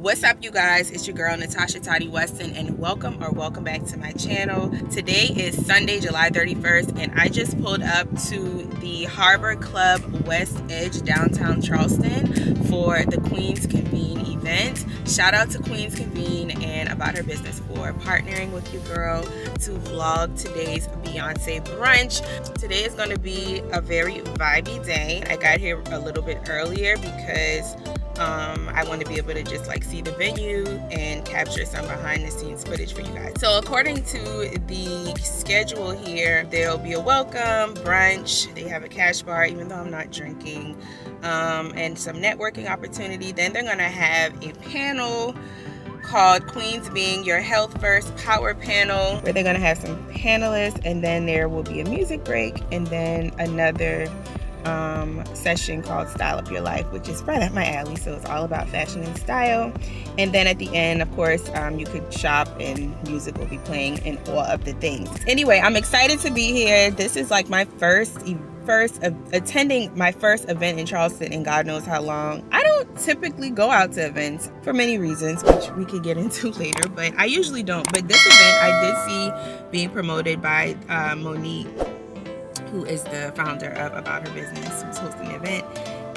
What's up, you guys? It's your girl Natasha Weston, and welcome back to my channel. Today is Sunday, July 31st, and I just pulled up to the Harbor Club West Edge, downtown Charleston, for the Queen's Convene event. Shout out to Queen's Convene and About Her Business for partnering with you, girl, to vlog today's Beyonce brunch. Today is going to be a very vibey day. I got here a little bit earlier because I want to be able to just like see the venue and capture some behind the scenes footage for you guys. So according to the schedule here, there'll be a welcome brunch. They have a cash bar, even though I'm not drinking, and some networking opportunity. Then they're gonna have a panel called Queens Being Your Health First Power Panel, where they're gonna have some panelists, and then there will be a music break, and then another session called Style Up Your Life, which is right up my alley. So it's all about fashion and style. And then at the end, of course, you could shop and music will be playing and all of the things. Anyway, I'm excited to be here. This is like my attending my first event in Charleston in God knows how long. I don't typically go out to events for many reasons, which we could get into later, but I usually don't. But this event I did see being promoted by Monique, who is the founder of About Her Business, who's hosting the event.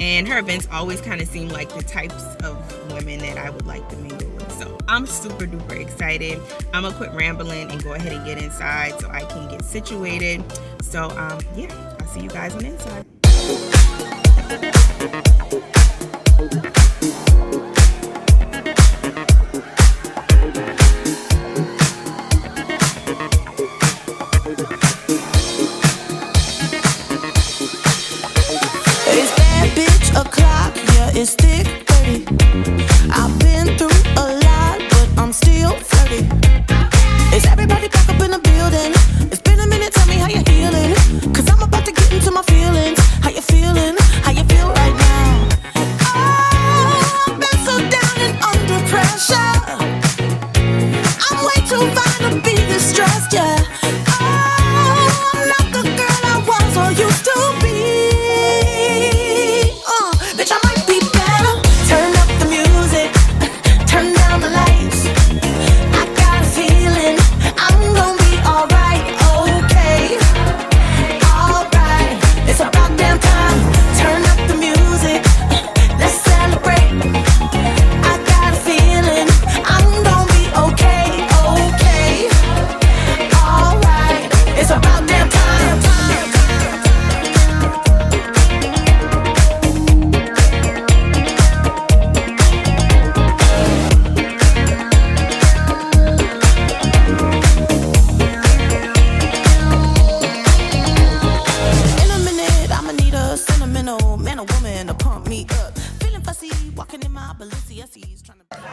And her events always kind of seem like the types of women that I would like to mingle with. So I'm super duper excited. I'm gonna quit rambling and go ahead and get inside so I can get situated. So yeah, I'll see you guys on the inside. It's thick 30. I've been through a lot, but I'm still flirty. Is everybody back up in the building? It's been a minute, tell me how you're healing. Cause I'm about to get into my feelings. How you feeling? How you feel right now? Oh, I've been so down and under pressure. I'm way too fine to be distressed, yeah. Oh, I'm not the girl I was or used to be. Bitch, I might be better. Turn up the music, turn down the lights. I got a feeling I'm gonna be alright, okay. Alright, it's about damn time. Turn up the music, let's celebrate. I got a feeling I'm gonna be okay, okay. Alright, it's about damn time.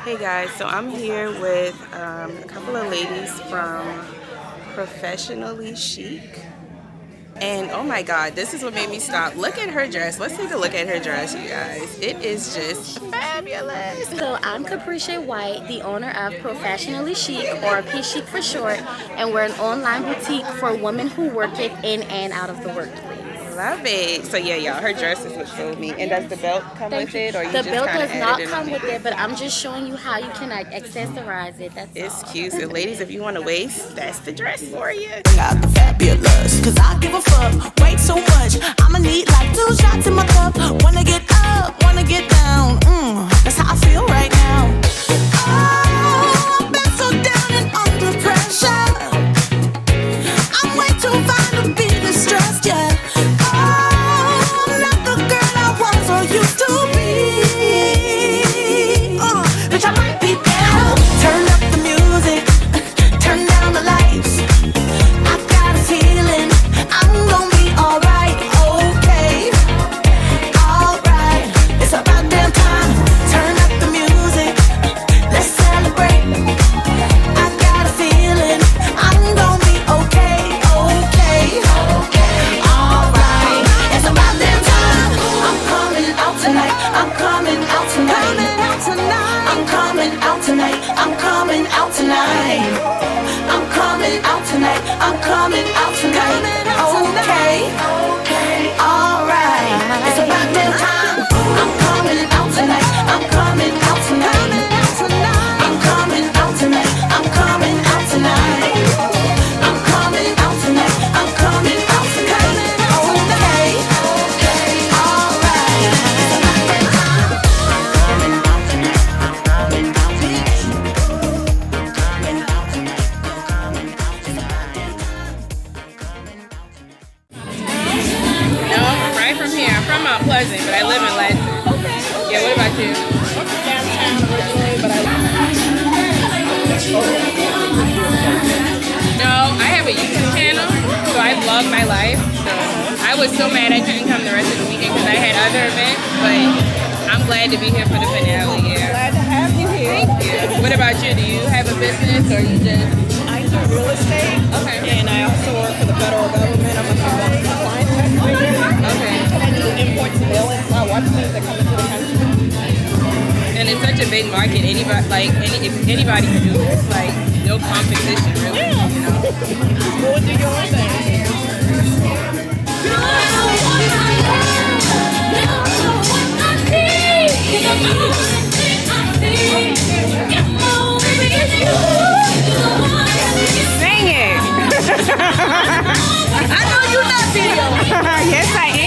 Hey guys, so I'm here with a couple of ladies from Professionally Chic, and oh my god, this is what made me stop. Look at her dress. Let's take a look at her dress, you guys. It is just fabulous. So I'm Capricia White, the owner of Professionally Chic, or P Chic for short, and we're an online boutique for women who work it in and out of the workplace. Love it. So yeah, y'all, her dress is what showed me. And does the belt come with it, or you the just belt kind of does not added it come on? with it, but I'm just showing you how you can accessorize it. It's cute. So ladies, if you want a waist, that's the dress for you. Got the fabulous, cause I give a fuck. Wait so much, I'ma need like 2 shots in my cup. Wanna get up, wanna get down. That's how I feel right now. Oh, I've been so down and under pressure. I'm way too fine to be distressed, yeah. Used to be. Bitch, I might be better. Turn up the music, turn down the lights. I got a feeling I'm gonna be alright, okay. Alright, it's about damn time. Turn up the music, let's celebrate. I got a feeling I'm gonna be okay, okay. Alright, it's about damn time. I'm coming out tonight. I'm coming out tonight. I'm coming out tonight. I'm coming out tonight. I'm coming out tonight. I'm coming out tonight. Okay. Alright. It's about damn time. I'm coming out tonight. I'm coming out tonight. I was so mad I couldn't come the rest of the weekend because I had other events, but I'm glad to be here for the finale. Yeah. Glad to have you here. Thank you. What about you? Do you have a business or you just? I do real estate. Okay. And I also work for the federal government. I'm a compliance investigator. Okay. And I do imports and mail-ins. So I watch things that come into the country. And it's such a big market. Anybody, like if anybody can do it. It's like no competition, really. Yeah. You know. Just go and do your own thing. Sing it. I know you love video. Yes, I am.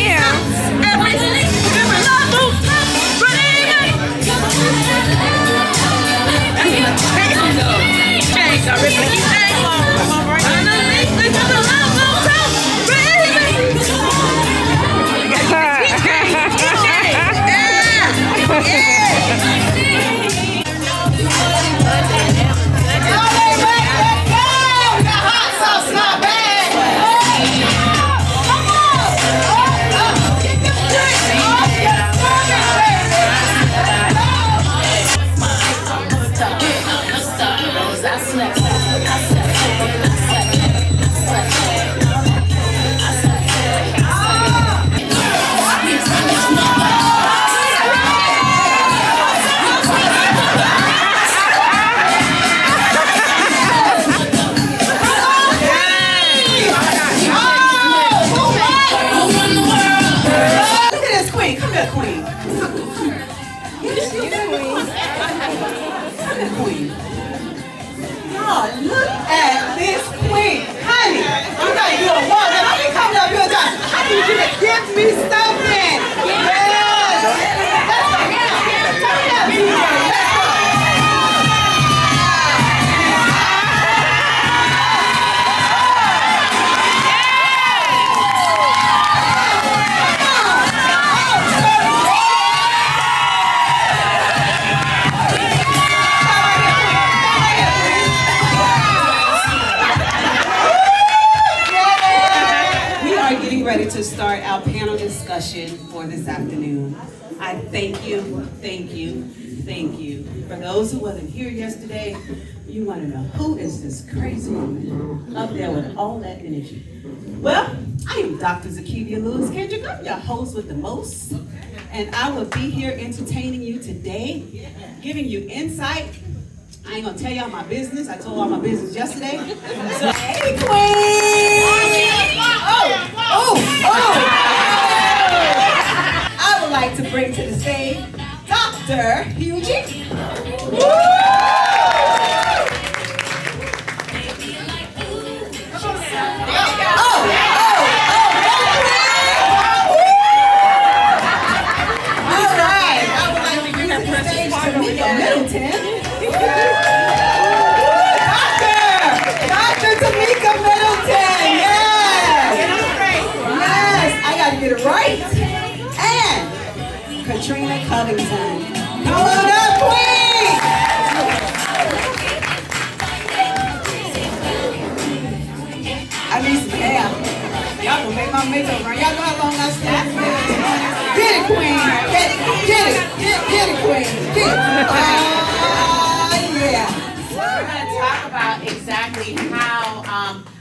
To start our panel discussion for this afternoon. I thank you. For those who wasn't here yesterday, you want to know who is this crazy woman up there with all that energy. Well, I am Dr. Zakivia Lewis Kendrick. I'm your host with the most, and I will be here entertaining you today, giving you insight. I ain't gonna tell y'all my business. I told all my business yesterday. So, hey, Queen! I would like to bring to the stage Dr. Eugene. Right? And Katrina Covington. Come on up, Queen! I need some hair. Y'all gonna make my makeup right. Y'all know how long I stay. Get it, Queen. Get it, Queen. Get it. Yeah. We're going to talk about exactly how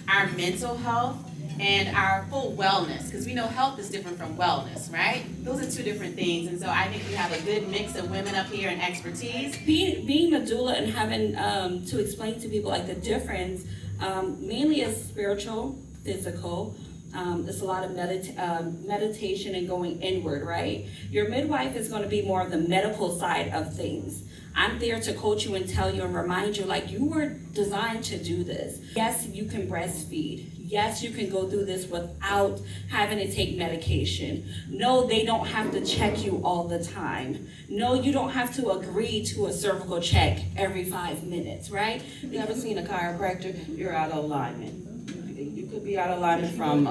our mental health and our full wellness, because we know health is different from wellness, right? Those are two different things, and so I think we have a good mix of women up here and expertise. Being a doula and having to explain to people like the difference, mainly is spiritual, physical. It's a lot of meditation and going inward, right? Your midwife is going to be more of the medical side of things. I'm there to coach you and tell you and remind you, like, you were designed to do this. Yes, you can breastfeed. Yes, you can go through this without having to take medication. No, they don't have to check you all the time. No, you don't have to agree to a cervical check every 5 minutes, right? You ever seen a chiropractor? You're out of alignment. You could be out of alignment from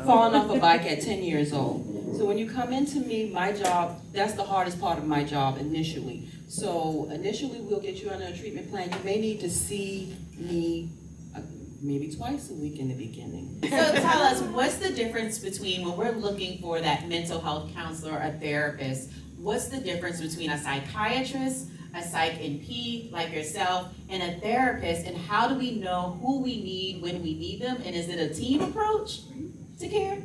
falling off a bike at 10 years old. So when you come into me, my job, that's the hardest part of my job initially. So initially we'll get you on a treatment plan. You may need to see me maybe twice a week in the beginning. So tell us, what's the difference between when we're looking for that mental health counselor, a therapist, what's the difference between a psychiatrist, a psych NP like yourself, and a therapist, and how do we know who we need when we need them, and is it a team approach to care?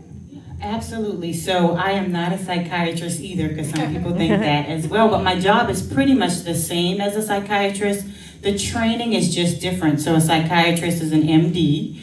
Absolutely. So I am not a psychiatrist either, because some people think that as well, but my job is pretty much the same as a psychiatrist. The training is just different. So a psychiatrist is an MD.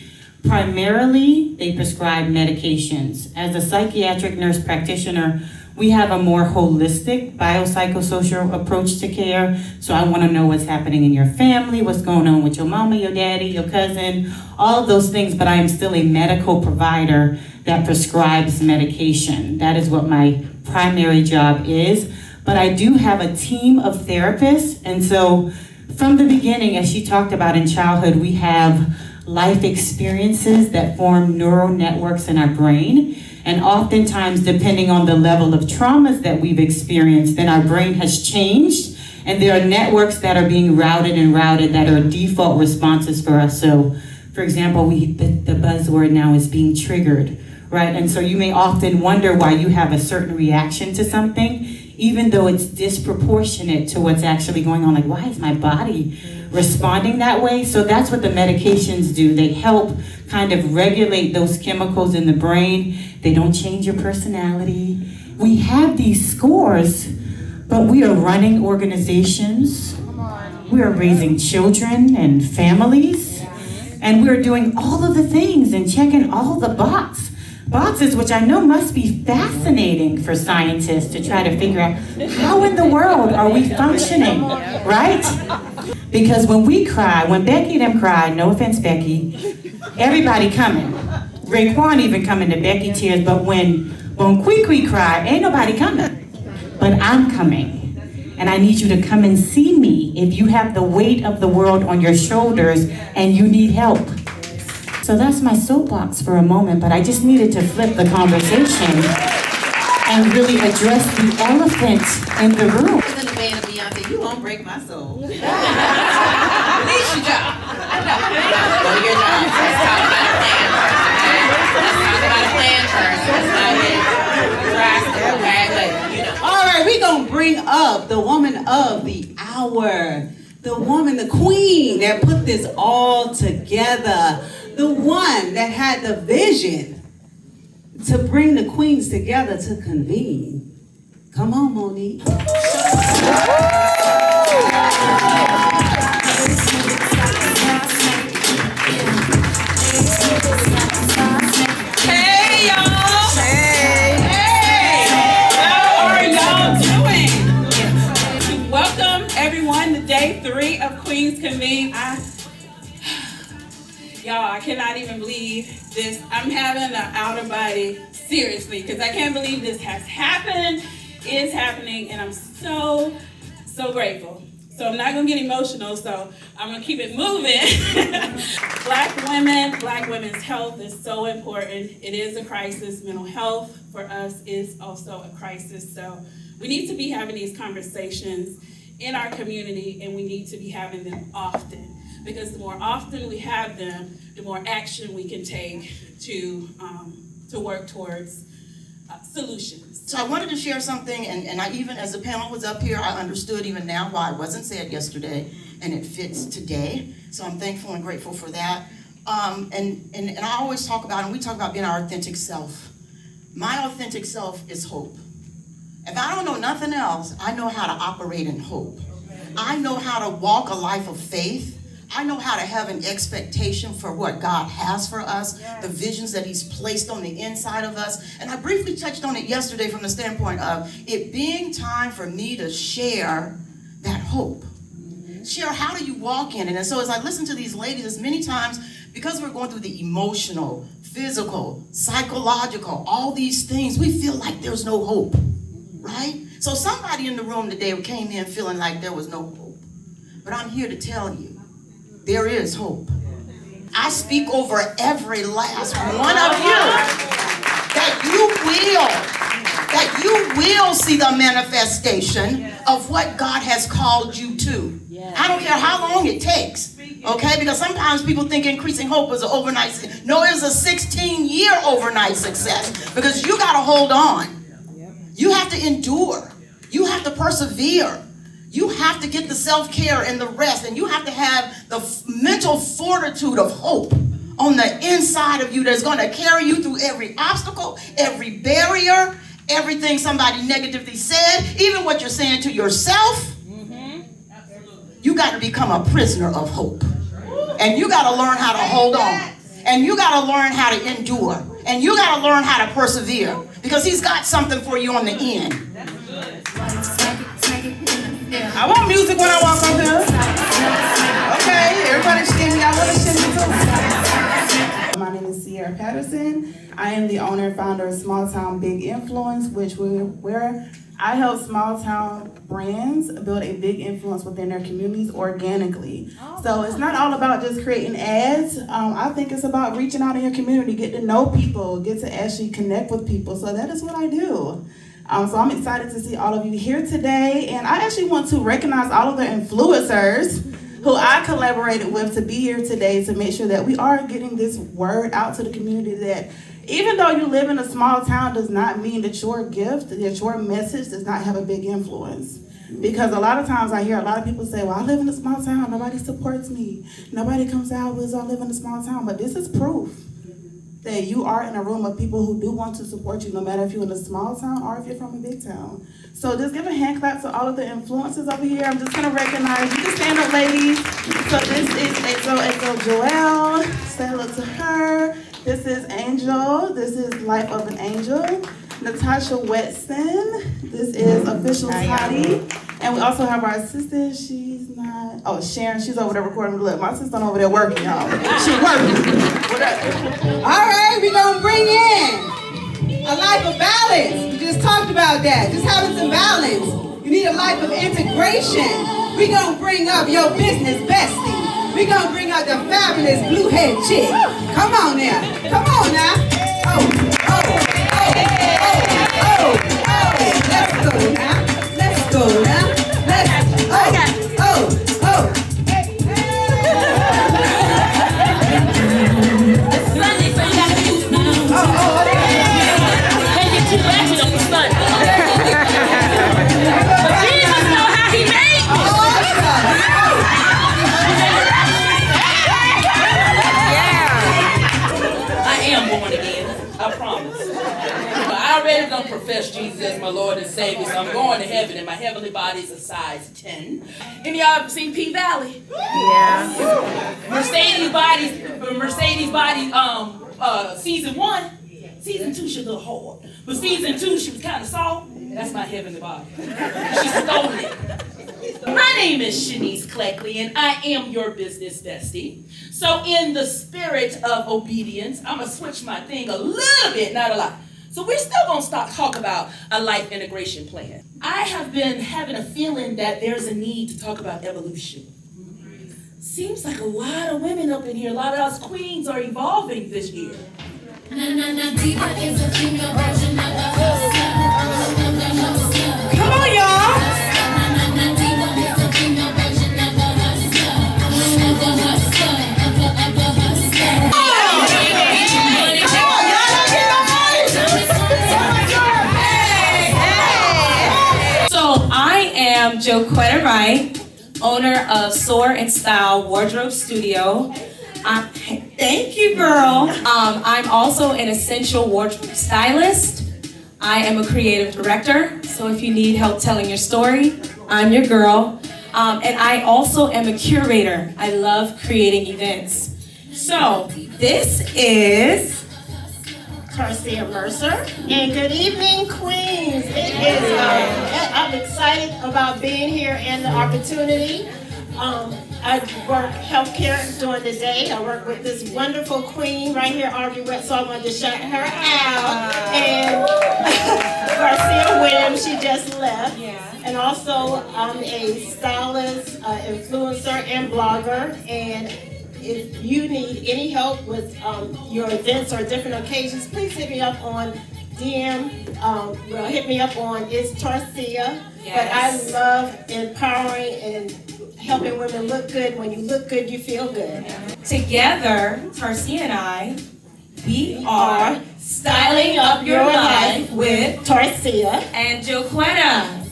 Primarily, they prescribe medications. As a psychiatric nurse practitioner, we have a more holistic biopsychosocial approach to care. So I want to know what's happening in your family, what's going on with your mama, your daddy, your cousin, all of those things, but I am still a medical provider that prescribes medication. That is what my primary job is. But I do have a team of therapists, and so from the beginning, as she talked about in childhood, we have life experiences that form neural networks in our brain. And oftentimes, depending on the level of traumas that we've experienced, then our brain has changed. And there are networks that are being routed that are default responses for us. So, for example, the buzzword now is being triggered, right? And so you may often wonder why you have a certain reaction to something, even though it's disproportionate to what's actually going on. Like, why is my body responding that way? So that's what the medications do. They help kind of regulate those chemicals in the brain. They don't change your personality. We have these scores, but we are running organizations. We are raising children and families. And we're doing all of the things and checking all the boxes, which I know must be fascinating for scientists to try to figure out how in the world are we functioning, right? Because when we cry, when Becky and them cry, no offense, Becky, everybody coming. Raekwon even coming to Becky tears, but when Kwee cry, ain't nobody coming. But I'm coming. And I need you to come and see me if you have the weight of the world on your shoulders and you need help. So that's my soapbox for a moment, but I just needed to flip the conversation and really address the elephant in the room. I was in the band of Beyonce, you won't break my soul. Release your job. I know. Go to your job. Let's talk about a plan first. Let's not get drastic, okay? But, you know. All right, we're going to bring up the woman of the hour. The woman, the queen that put this all together. The one that had the vision to bring the queens together to convene. Come on, Monique. Hey, y'all. Hey. How are y'all doing? Welcome, everyone, to day 3 of Queens Convene. Y'all, I cannot even believe this. I'm having an outer body, seriously, because I can't believe this has happened, is happening, and I'm so grateful. So I'm not going to get emotional, so I'm going to keep it moving. Black women's health is so important. It is a crisis. Mental health for us is also a crisis. So we need to be having these conversations in our community, and we need to be having them often. Because the more often we have them, the more action we can take to work towards solutions. So I wanted to share something, and I even, as the panel was up here, I understood even now why it wasn't said yesterday, and it fits today. So I'm thankful and grateful for that. And I always talk about, and we talk about being our authentic self. My authentic self is hope. If I don't know nothing else, I know how to operate in hope. I know how to walk a life of faith. I know how to have an expectation for what God has for us, the visions that He's placed on the inside of us. And I briefly touched on it yesterday from the standpoint of it being time for me to share that hope. Share, how do you walk in it? And so as I listen to these ladies, as many times, because we're going through the emotional, physical, psychological, all these things, we feel like there's no hope, right? So somebody in the room today came in feeling like there was no hope. But I'm here to tell you, there is hope. I speak over every last one of you that you will see the manifestation of what God has called you to. I don't care how long it takes, okay? Because sometimes people think increasing hope is an overnight success. No, it's a 16-year overnight success because you got to hold on. You have to endure. You have to persevere. You have to get the self-care and the rest, and you have to have the mental fortitude of hope on the inside of you that's going to carry you through every obstacle, every barrier, everything somebody negatively said, even what you're saying to yourself. You got to become a prisoner of hope. And you got to learn how to hold on. And you got to learn how to endure. And you got to learn how to persevere. Because he's got something for you on the end. I want music when I walk on here. Okay, everybody sing. Y'all want to sing too? My name is Sierra Patterson. I am the owner and founder of Small Town Big Influence, where I help small town brands build a big influence within their communities organically. So it's not all about just creating ads. I think it's about reaching out in your community, get to know people, get to actually connect with people. So that is what I do. So I'm excited to see all of you here today. And I actually want to recognize all of the influencers who I collaborated with to be here today to make sure that we are getting this word out to the community that even though you live in a small town does not mean that your gift, that your message does not have a big influence. Because a lot of times I hear a lot of people say, well, I live in a small town, nobody supports me. Nobody comes out because I live in a small town. But this is proof that you are in a room of people who do want to support you, no matter if you're in a small town or if you're from a big town. So just give a hand clap to all of the influencers over here. I'm just gonna recognize, you can stand up, ladies. So this is Exo Joelle, say hello to her. This is Angel, this is Life of an Angel. Natasha Weston, this is Official Toddy. And we also have our assistant, she's not, oh, Sharon, she's over there recording. Look, my assistant over there working, y'all. She's working. All right, we're gonna bring in a life of balance. We just talked about that, just having some balance. You need a life of integration. We're gonna bring up your business bestie. We're gonna bring out the fabulous blue head chick. Come on now, come on now. Let's go now, let's go now. Don't profess Jesus as my Lord and Savior, so I'm going to heaven, and my heavenly body is a size 10. Any of y'all ever seen P Valley? Yeah. Mercedes body, season 1. Season 2 she a little hard, but season 2 she was kind of soft. That's my heavenly body. She stole it. My name is Shanice Cleckley, and I am your business bestie. So in the spirit of obedience, I'm gonna switch my thing a little bit, not a lot. So we're still going to talk about a life integration plan. I have been having a feeling that there's a need to talk about evolution. Seems like a lot of women up in here, a lot of us queens are evolving this year. Come on, y'all. I'm Joquetta Wright, owner of Soar and Style Wardrobe Studio. Thank you, girl. I'm also an essential wardrobe stylist. I am a creative director, so if you need help telling your story, I'm your girl. And I also am a curator. I love creating events. So this is Garcia Mercer. And good evening, Queens. I'm excited about being here and the opportunity. I work healthcare during the day. I work with this wonderful queen right here, Audrey Wet, so I wanted to shout her out. And Garcia Williams, she just left. And also, I'm a stylist, influencer, and blogger. And if you need any help with your events or different occasions, please hit me up on DM. Well, hit me up on It's Tarcia. But I love empowering and helping women look good. When you look good, you feel good. Together, Tarcia and I, we are styling up your life with Tarcia and Joquetta.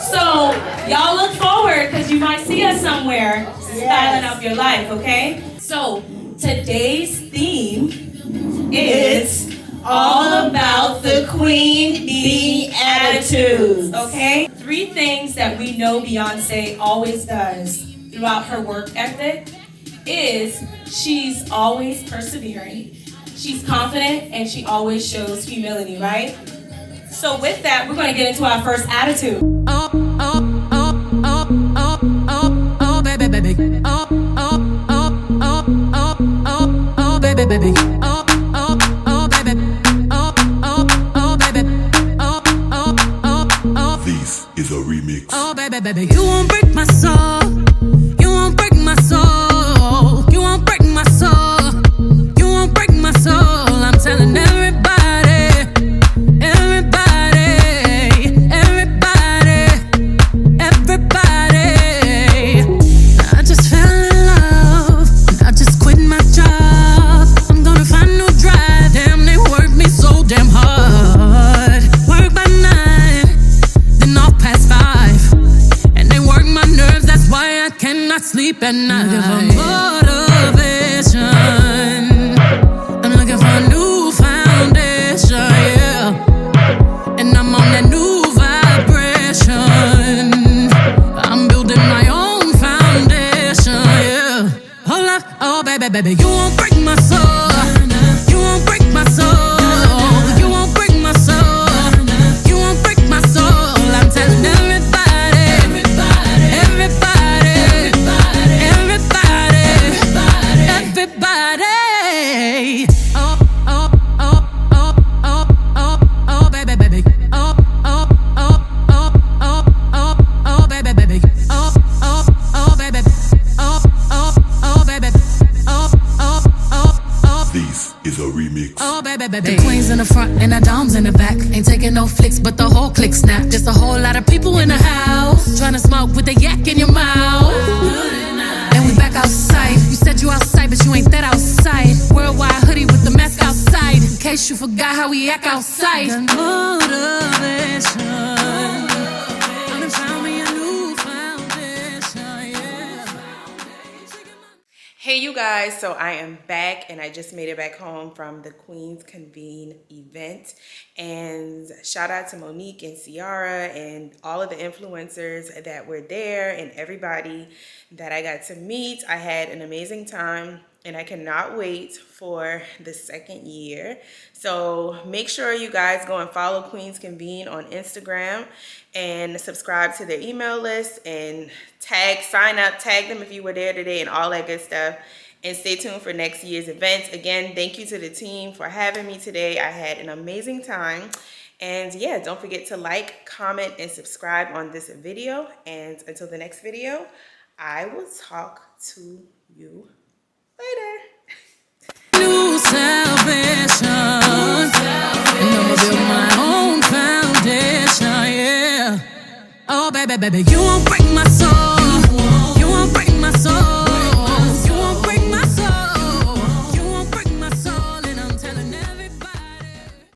So y'all look forward because you might see us somewhere styling up your life, okay? So today's theme is all about the queen bee attitudes, okay? 3 things that we know Beyonce always does throughout her work ethic is she's always persevering, she's confident, and she always shows humility, right? So with that, we're going to get into our first attitude. Baby. Baby. This is a remix. Oh, baby, you won't break my soul. You won't break my soul. You won't break my soul. You won't break my soul. I'm telling everybody, everybody, everybody, everybody. I just fell in love. I just quit my job. I'm gonna find no drive. Damn, they work me so damn hard. Work by 9, then off past 5, and they work my nerves. That's why I cannot sleep at night. Looking for motivation. I'm looking for a new foundation, yeah. And I'm on that new vibration. I'm building my own foundation, yeah. Hold up, oh baby, you won't break my soul. You won't break my soul. You won't break my soul. You won't break my soul. I'm telling everybody, everybody, everybody, everybody. Oh, baby. Oh, baby. Baby. Baby. This is a remix. Oh, baby. The queen's in the front and the dom's in the back. Ain't taking no flicks, but the whole click snap. Just a whole lot of people in the house trying to smoke with the yak in your mouth. And we back outside. You said you outside, but you ain't that outside. Worldwide hoodie with the mask outside. In case you forgot how we act outside. The motivation. I done found me a new foundation, yeah. Hey you guys, so I am back and I just made it back home from the Queen's Convene event, and shout out to Monique and Ciara and all of the influencers that were there and everybody that I got to meet. I had an amazing time and I cannot wait for the 2nd year. So make sure you guys go and follow Queen's Convene on Instagram and subscribe to their email list and sign up, tag them if you were there today and all that good stuff. And stay tuned for next year's events. Again, thank you to the team for having me today. I had an amazing time. And yeah, don't forget to like, comment, and subscribe on this video. And until the next video, I will talk to you later. New salvation. And I'ma build my own foundation, yeah. Oh, baby, you won't break my soul.